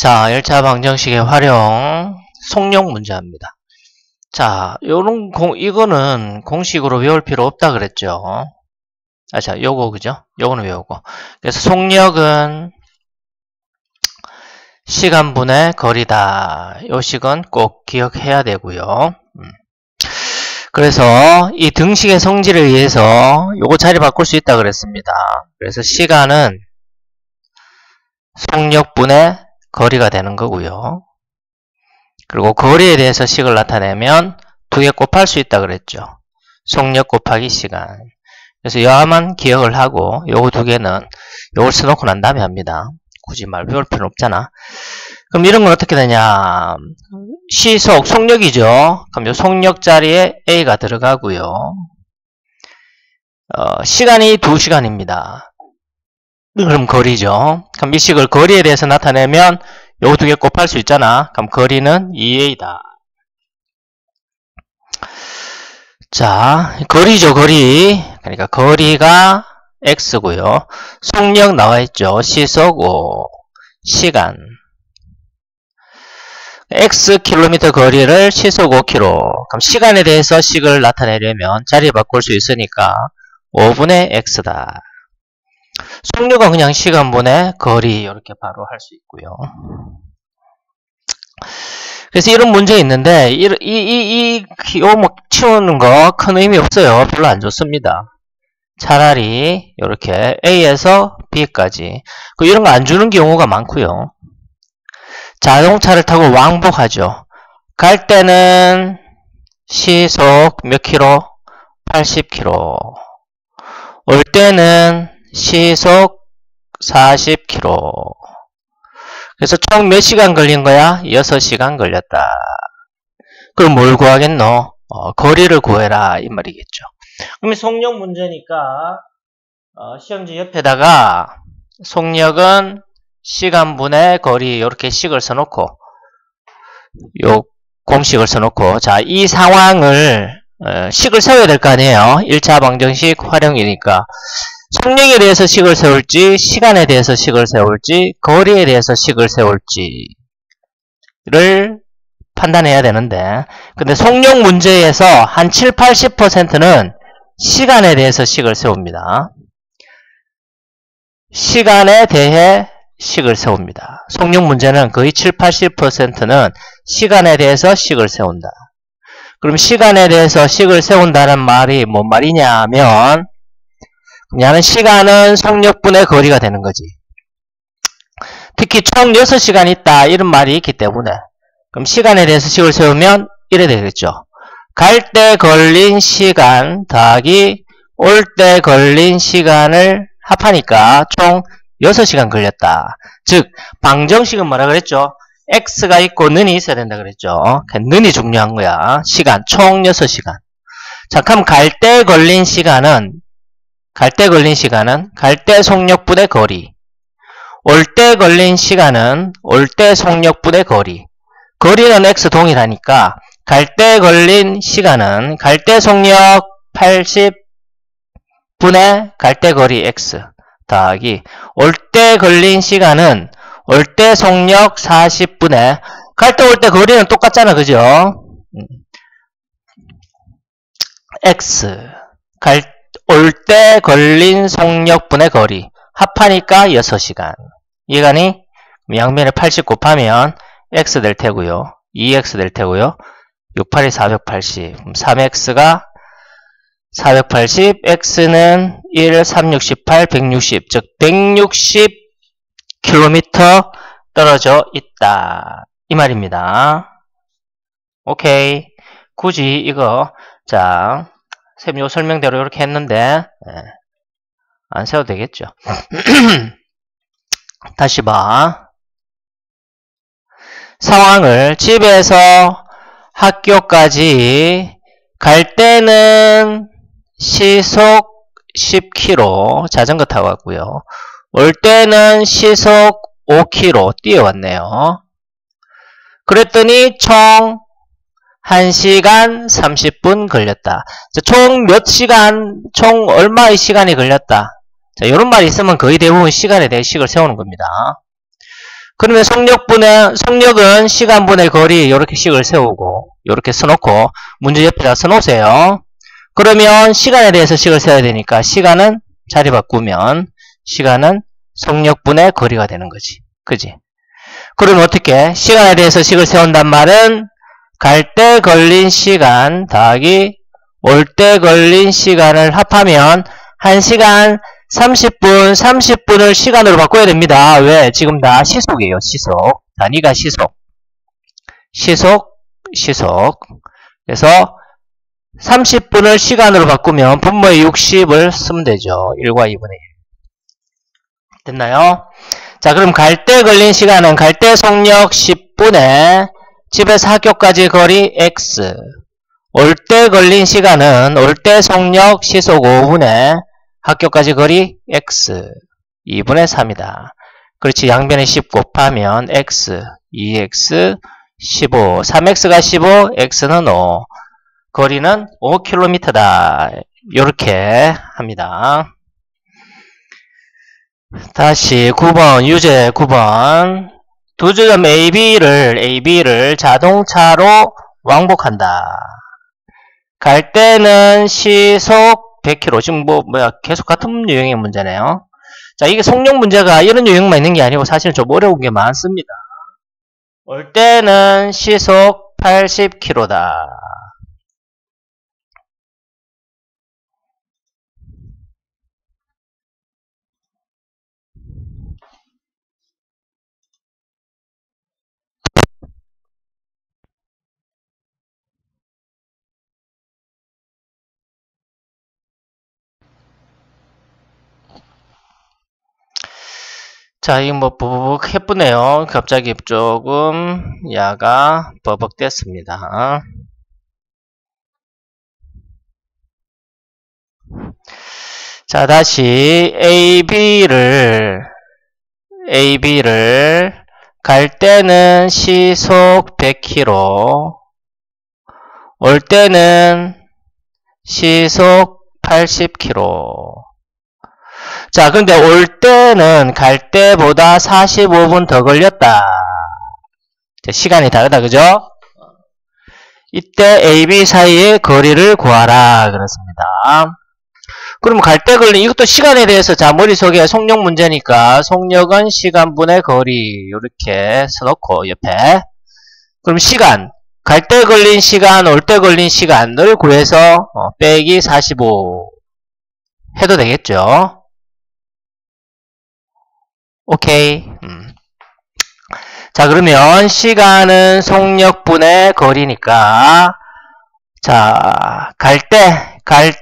자, 1차 방정식의 활용, 속력 문제입니다. 자, 이거는 공식으로 외울 필요 없다 그랬죠. 자, 요거, 그죠? 요거는 외우고. 그래서 속력은 시간분의 거리다. 요 식은 꼭 기억해야 되고요. 그래서 이 등식의 성질에 의해서 요거 자리 바꿀 수 있다 그랬습니다. 그래서 시간은 속력분의 거리가 되는 거고요. 그리고 거리에 대해서 식을 나타내면 두 개 곱할 수 있다 그랬죠. 속력 곱하기 시간. 그래서 여하만 기억을 하고 요거 두 개는 요걸 써놓고 난 다음에 합니다. 굳이 말 배울 필요는 없잖아. 그럼 이런 건 어떻게 되냐. 시속, 속력이죠. 그럼 요 속력 자리에 A가 들어가고요. 시간이 2시간입니다. 그럼 거리죠. 그럼 이 식을 거리에 대해서 나타내면 요거 두 개 곱할 수 있잖아. 그럼 거리는 2A다. 자, 거리죠, 거리. 그러니까 거리가 X고요. 속력 나와있죠. 시속 5, 시간. X 킬로미터 거리를 시속 5km. 그럼 시간에 대해서 식을 나타내려면 자리 바꿀 수 있으니까 5분의 X다. 속력은 그냥 시간분의 거리 이렇게 바로 할 수 있고요. 그래서 이런 문제 있는데 이거 뭐 치우는 거 큰 의미 없어요. 별로 안 좋습니다. 차라리 이렇게 A에서 B까지 이런 거 안 주는 경우가 많고요. 자동차를 타고 왕복하죠. 갈 때는 시속 몇 킬로? 80km. 올 때는 시속 40km. 그래서 총 몇 시간 걸린 거야? 6시간 걸렸다. 그럼 뭘 구하겠노? 거리를 구해라 이 말이겠죠. 그러면 속력 문제니까 시험지 옆에다가 속력은 시간분의 거리 이렇게 식을 써놓고 요 공식을 써놓고 자, 이 상황을 식을 세워야 될 거 아니에요. 1차 방정식 활용이니까 속력에 대해서 식을 세울지 시간에 대해서 식을 세울지 거리에 대해서 식을 세울지를 판단해야 되는데 근데 속력 문제에서 한 7, 80%는 시간에 대해서 식을 세웁니다. 시간에 대해 식을 세웁니다. 속력 문제는 거의 7, 80%는 시간에 대해서 식을 세운다. 그럼 시간에 대해서 식을 세운다는 말이 뭔 말이냐 하면 그냥 시간은 속력분의 거리가 되는 거지. 특히 총 6시간 있다 이런 말이 있기 때문에 그럼 시간에 대해서 식을 세우면 이래 되겠죠. 갈 때 걸린 시간 더하기 올 때 걸린 시간을 합하니까 총 6시간 걸렸다. 즉 방정식은 뭐라 그랬죠? X가 있고 는이 있어야 된다 그랬죠. 는이 중요한 거야. 시간 총 6시간. 자, 그럼 갈 때 걸린 시간은 갈 때 속력분의 거리. 올 때 걸린 시간은 올 때 속력분의 거리. 거리는 X 동일하니까 갈 때 걸린 시간은 갈 때 속력 80분의 갈 때 거리 X 더하기 올 때 걸린 시간은 올 때 속력 40분의 갈 때 올 때 거리는 똑같잖아. 그죠? X 올 때 걸린 속력분의 거리 합하니까 6시간. 이해가니? 양면에 80 곱하면 X 될 테고요. 2X 될 테고요. 6, 8이 480. 3X가 480, X는 1, 3, 68, 160. 즉 160km 떨어져 있다. 이 말입니다. 오케이. 굳이 이거 자 쌤 요 설명대로 이렇게 했는데 안 세워도 되겠죠. 다시 봐. 상황을 집에서 학교까지 갈 때는 시속 10km 자전거 타고 왔고요. 올 때는 시속 5km 뛰어왔네요. 그랬더니 총 1시간 30분 걸렸다. 자, 총 몇 시간, 총 얼마의 시간이 걸렸다. 자, 이런 말이 있으면 거의 대부분 시간에 대해 식을 세우는 겁니다. 그러면 속력은 시간분의 거리 이렇게 식을 세우고 이렇게 써놓고 문제 옆에다 써놓으세요. 그러면 시간에 대해서 식을 세워야 되니까 시간은 자리 바꾸면 시간은 속력분의 거리가 되는 거지. 그지? 그러면 어떻게? 시간에 대해서 식을 세운단 말은 갈 때 걸린 시간 더하기 올 때 걸린 시간을 합하면 1시간 30분을 시간으로 바꿔야 됩니다. 왜? 지금 다 시속이에요. 시속. 단위가 시속. 그래서 30분을 시간으로 바꾸면 분모의 60을 쓰면 되죠. 1과 2분의 1. 됐나요? 자, 그럼 갈 때 걸린 시간은 갈 때 속력 10분에 집에서 학교까지 거리 x. 올 때 걸린 시간은 올 때 속력 시속 5분에 학교까지 거리 x. 2분의 3이다. 그렇지. 양변에 10 곱하면 x, 2x, 15. 3x가 15, x는 5. 거리는 5km다. 이렇게 합니다. 다시 9번, 유제 9번. 두 지점 AB를 자동차로 왕복한다. 갈 때는 시속 100km. 지금 계속 같은 유형의 문제네요. 자, 이게 속력 문제가 이런 유형만 있는 게 아니고 사실 좀 어려운 게 많습니다. 올 때는 시속 80km다. 자, 이거 버벅 해쁘네요. 갑자기 조금 야가 버벅됐습니다. 자, 다시 AB를 갈 때는 시속 100km, 올 때는 시속 80km. 자, 근데 올 때는 갈 때보다 45분 더 걸렸다. 시간이 다르다, 그죠? 이때 AB 사이의 거리를 구하라. 그렇습니다. 그럼 갈 때 걸린, 이것도 시간에 대해서, 자, 머릿속에 속력 문제니까, 속력은 시간분의 거리, 이렇게 써놓고, 옆에. 그럼 시간, 갈 때 걸린 시간, 올 때 걸린 시간을 구해서, 빼기 45 해도 되겠죠? 오케이. 자, 그러면 시간은 속력분의 거리니까, 자, 갈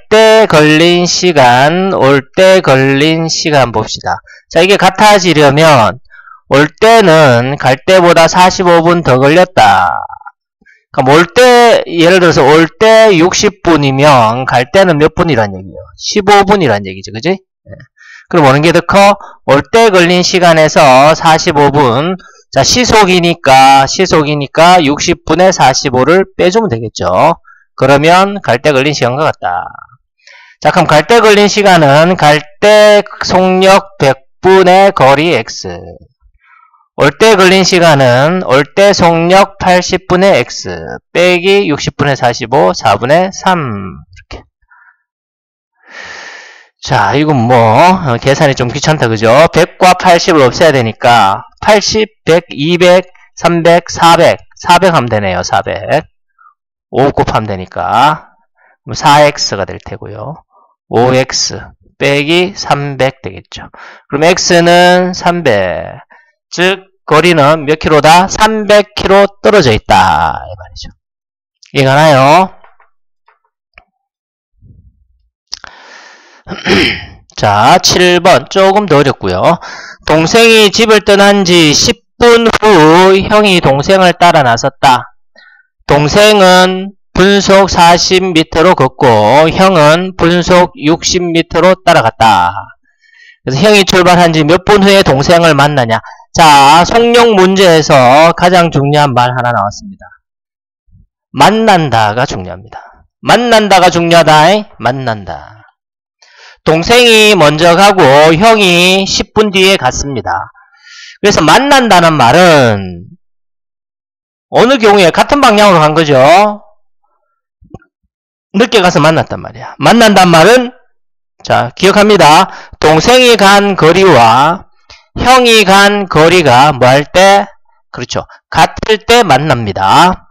때 걸린 시간, 올 때 걸린 시간 봅시다. 자, 이게 같아지려면, 올 때는 갈 때보다 45분 더 걸렸다. 그럼 올 때, 예를 들어서 올 때 60분이면, 갈 때는 몇 분이란 얘기예요? 15분이란 얘기죠. 그지? 그럼 어느 게 더 커? 올 때 걸린 시간에서 45분. 자, 시속이니까 60분에 45를 빼주면 되겠죠. 그러면 갈 때 걸린 시간과 같다. 자, 그럼 갈 때 걸린 시간은 갈 때 속력 100분의 거리 x. 올 때 걸린 시간은 올 때 속력 80분의 x. 빼기 60분의 45, 4분의 3. 이렇게. 자, 이건 계산이 좀 귀찮다, 그죠? 100과 80을 없애야 되니까, 80, 100, 200, 300, 400. 400 하면 되네요, 400. 5 곱하면 되니까. 4x가 될 테고요. 5x 빼기 300 되겠죠. 그럼 x는 300. 즉, 거리는 몇 킬로다? 300km 떨어져 있다. 이 말이죠. 이해가나요? 자, 7번 조금 더 어렵고요. 동생이 집을 떠난 지 10분 후 형이 동생을 따라 나섰다. 동생은 분속 40m로 걷고 형은 분속 60m로 따라갔다. 그래서 형이 출발한 지 몇 분 후에 동생을 만나냐. 자, 속력 문제에서 가장 중요한 말 하나 나왔습니다. 만난다가 중요합니다. 만난다가 중요하다. 만난다. 동생이 먼저 가고 형이 10분 뒤에 갔습니다. 그래서 만난다는 말은 어느 경우에 같은 방향으로 간 거죠. 늦게 가서 만났단 말이야. 만난단 말은 자, 기억합니다. 동생이 간 거리와 형이 간 거리가 뭐 할 때? 그렇죠. 같을 때 만납니다.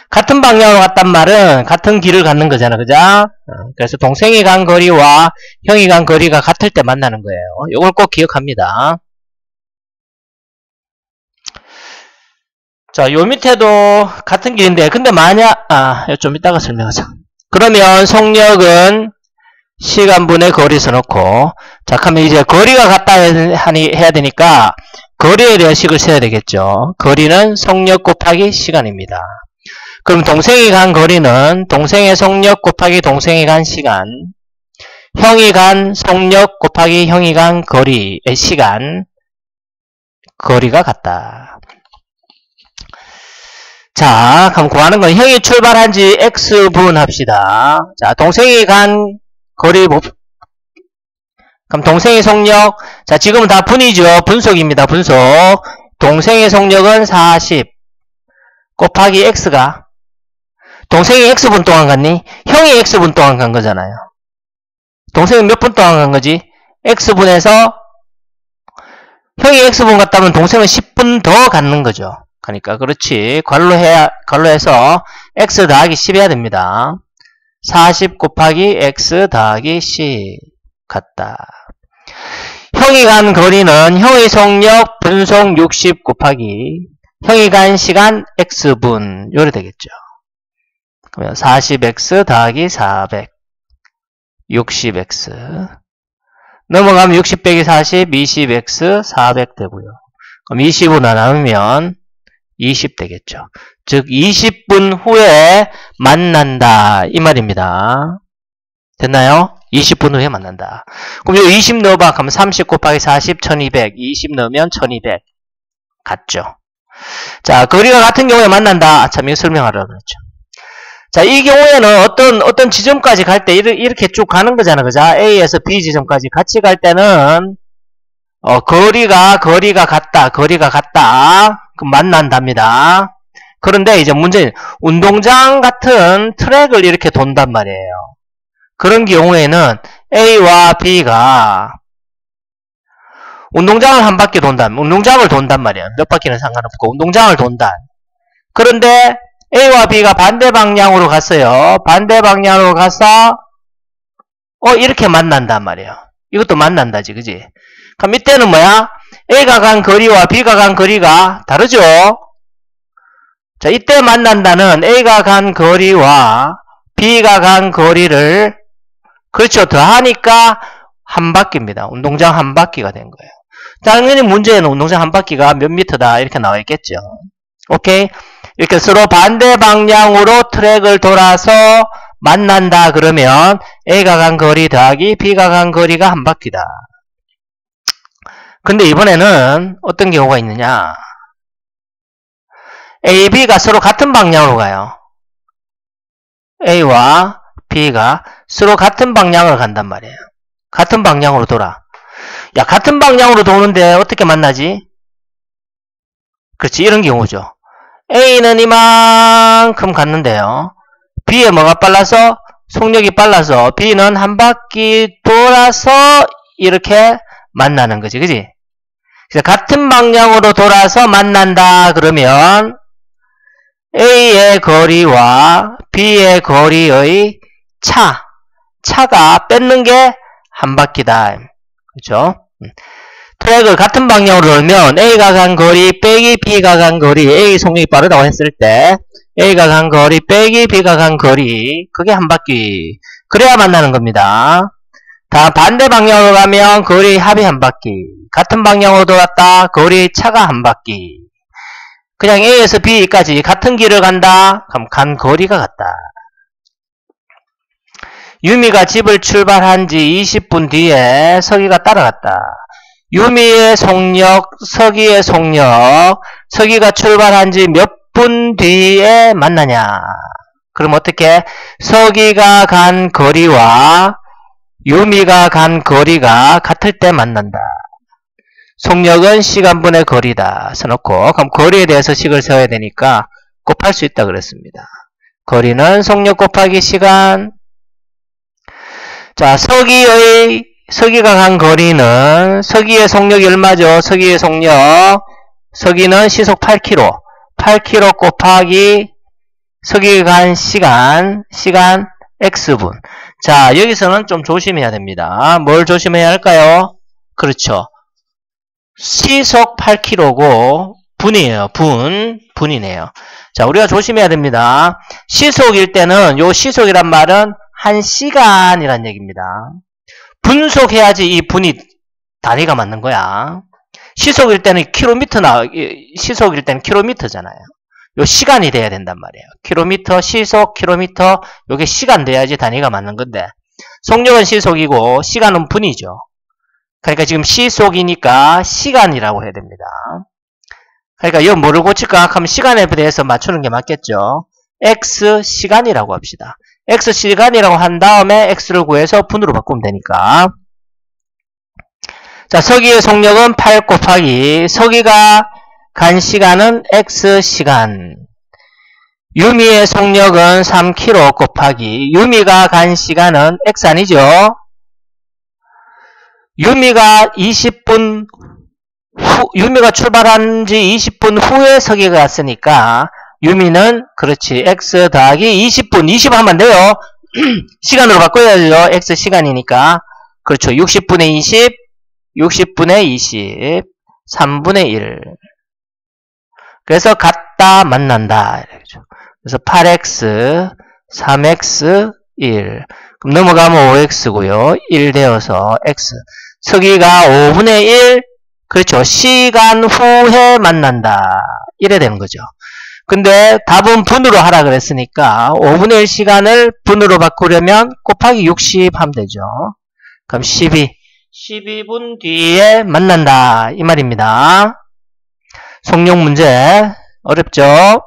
같은 방향으로 갔단 말은 같은 길을 갖는 거잖아. 그죠? 그래서 동생이 간 거리와 형이 간 거리가 같을 때 만나는 거예요. 이걸 꼭 기억합니다. 자, 요 밑에도 같은 길인데, 근데 만약, 좀 이따가 설명하자. 그러면 속력은 시간분의 거리 써놓고, 자, 그러면 이제 거리가 같다 해야 되니까, 거리에 대한 식을 써야 되겠죠. 거리는 속력 곱하기 시간입니다. 그럼 동생이 간 거리는 동생의 속력 곱하기 동생이 간 시간, 형이 간 속력 곱하기 형이 간 거리의 시간, 거리가 같다. 자, 그럼 구하는 건 형이 출발한 지 x분 합시다. 자, 동생이 간 거리, 그럼 동생의 속력, 자, 지금은 다 분이죠. 분속입니다. 분속. 동생의 속력은 40 곱하기 x가, 동생이 x분 동안 갔니? 형이 x분 동안 간 거잖아요. 동생은 몇 분 동안 간 거지? x분에서 형이 x분 갔다면 동생은 10분 더 갖는 거죠. 그러니까 그렇지. 괄로해서 x 더하기 10 해야 됩니다. 40 곱하기 x 더하기 10 같다. 형이 간 거리는 형의 속력 분속 60 곱하기 형이 간 시간 x분 요래 되겠죠. 그러면 40x 더하기 400 60x 넘어가면 60 빼기 40 20x 400 되고요. 그럼 20으로 나누면 20 되겠죠. 즉 20분 후에 만난다 이 말입니다. 됐나요? 20분 후에 만난다. 그럼 요 20 넣어봐. 그러면 30 곱하기 40 1200 20 넣으면 1200 같죠. 자, 거리가 같은 경우에 만난다. 참 이거 설명하려고 그랬죠. 자, 이 경우에는 어떤 지점까지 갈 때 이렇게 쭉 가는 거잖아. 그죠? A에서 B 지점까지 같이 갈 때는 거리가 같다. 그럼 만난답니다. 그런데 이제 문제는 운동장 같은 트랙을 이렇게 돈단 말이에요. 그런 경우에는 A와 B가 운동장을 한 바퀴 운동장을 돈단 말이에요. 몇 바퀴는 상관없고 운동장을 돈다. 그런데 A와 B가 반대 방향으로 갔어요. 반대 방향으로 가서 이렇게 만난단 말이에요. 이것도 만난다지, 그지? 그럼 이때는 뭐야? A가 간 거리와 B가 간 거리가 다르죠? 자, 이때 만난다는 A가 간 거리와 B가 간 거리를 그렇죠. 더하니까 한 바퀴입니다. 운동장 한 바퀴가 된 거예요. 당연히 문제에는 운동장 한 바퀴가 몇 미터다 이렇게 나와 있겠죠. 오케이? 이렇게 서로 반대 방향으로 트랙을 돌아서 만난다 그러면 A가 간 거리 더하기 B가 간 거리가 한 바퀴다. 근데 이번에는 어떤 경우가 있느냐? A, B가 서로 같은 방향으로 가요. A와 B가 서로 같은 방향으로 간단 말이에요. 같은 방향으로 돌아. 야, 같은 방향으로 도는데 어떻게 만나지? 그렇지, 이런 경우죠. A는 이만큼 갔는데요. B의 뭐가 빨라서? 속력이 빨라서 B는 한 바퀴 돌아서 이렇게 만나는 거지, 그지? 그래서 같은 방향으로 돌아서 만난다 그러면 A의 거리와 B의 거리의 차가 뺏는 게 한 바퀴다. 그렇죠? 트랙을 같은 방향으로 돌면 A가 간 거리 빼기 B가 간 거리, A 속력이 빠르다고 했을 때 A가 간 거리 빼기 B가 간 거리, 그게 한 바퀴. 그래야 만나는 겁니다. 다 반대 방향으로 가면 거리 합이 한 바퀴. 같은 방향으로 돌았다. 거리 차가 한 바퀴. 그냥 A에서 B까지 같은 길을 간다. 그럼 간 거리가 같다. 유미가 집을 출발한 지 20분 뒤에 서기가 따라갔다. 유미의 속력, 서기의 속력, 서기가 출발한 지 몇 분 뒤에 만나냐? 그럼 어떻게? 서기가 간 거리와 유미가 간 거리가 같을 때 만난다. 속력은 시간분의 거리다 써놓고, 그럼 거리에 대해서 식을 세워야 되니까 곱할 수 있다 그랬습니다. 거리는 속력 곱하기 시간. 자, 서기가 간 거리는, 서기의 속력이 얼마죠? 서기의 속력. 서기는 시속 8km. 8km 곱하기 서기가 간 시간 X분. 자, 여기서는 좀 조심해야 됩니다. 뭘 조심해야 할까요? 그렇죠. 시속 8km고, 분이에요. 분이네요. 자, 우리가 조심해야 됩니다. 시속일 때는, 요 시속이란 말은 1시간이란 얘기입니다. 분속해야지 이 분이 단위가 맞는 거야. 시속일 때는 시속일 때는 킬로미터잖아요. 요 시간이 돼야 된단 말이에요. 킬로미터, 시속, 킬로미터, 요게 시간 돼야지 단위가 맞는 건데, 속력은 시속이고, 시간은 분이죠. 그러니까 지금 시속이니까 시간이라고 해야 됩니다. 그러니까 이거 뭐를 고칠까 하면 시간에 대해서 맞추는 게 맞겠죠. X 시간이라고 합시다. X 시간이라고 한 다음에 X를 구해서 분으로 바꾸면 되니까. 자, 서기의 속력은 8 곱하기 서기가 간 시간은 X 시간. 유미의 속력은 3km 곱하기 유미가 간 시간은 X 아니죠? 유미가 20분 유미가 출발한 지 20분 후에 서기가 갔으니까 유미는 그렇지 X 더하기 20분 20 하면 돼요. 시간으로 바꿔야죠. X 시간이니까. 그렇죠. 60분의 20 60분의 20 3분의 1. 그래서 같다 만난다. 그래서 8X 3X 1. 그럼 넘어가면 5X고요. 1 되어서 X. 서기가 5분의 1. 그렇죠. 시간 후에 만난다. 이래 되는 거죠. 근데 답은 분으로 하라 그랬으니까 5분의 1 시간을 분으로 바꾸려면 곱하기 60 하면 되죠. 그럼 12분 뒤에 만난다. 이 말입니다. 속력 문제 어렵죠?